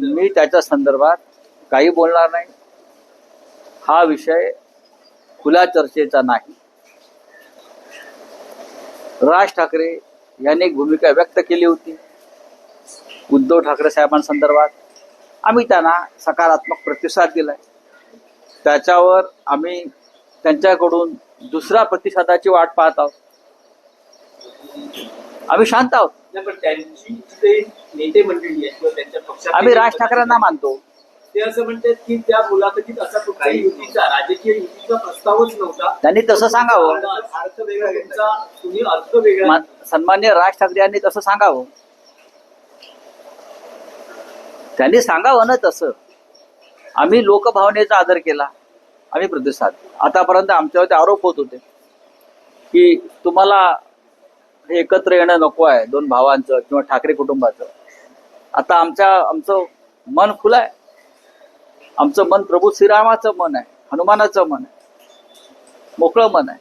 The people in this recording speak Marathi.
मी त्याच्या संदर्भात काही बोलणार नाही. हा विषय खुल्या चर्चेचा नाही. राज ठाकरे यांनी एक भूमिका व्यक्त केली होती उद्धव ठाकरे साहेबांसंदर्भात. आम्ही त्यांना सकारात्मक प्रतिसाद दिलाय. त्याच्यावर आम्ही त्यांच्याकडून दुसऱ्या प्रतिसादाची वाट पाहत आहोत. आम्ही शांत आहोत. पण त्यांची जे नेते मंडळी आहेत किंवा त्यांच्या पक्षात आम्ही राज ठाकरेंना मानतो. ते असं म्हणतात की त्या मुलाखतीत असा कुठलाही युतीचा राजकीय युतीचा प्रस्तावच नव्हता. त्यांनी तसं सांगावं. अर्थ वेगळा तुमचा, तुम्ही अर्थ वेगळा. सन्मान्य राज ठाकरे यांनी तसं सांगावं. त्यांनी सांगावं ना तसं. आम्ही लोकभावनेचा आदर केला. आम्ही प्रतिसाद. आतापर्यंत आमच्यावरती आरोप होत होते की तुम्हाला हे एकत्र येणं नको आहे दोन भावांचं किंवा ठाकरे कुटुंबाचं. आता आमचं मन खुलं आहे. आमचं मन प्रभू श्रीरामाचं मन आहे, हनुमानाचं मन आहे, मोकळं मन आहे.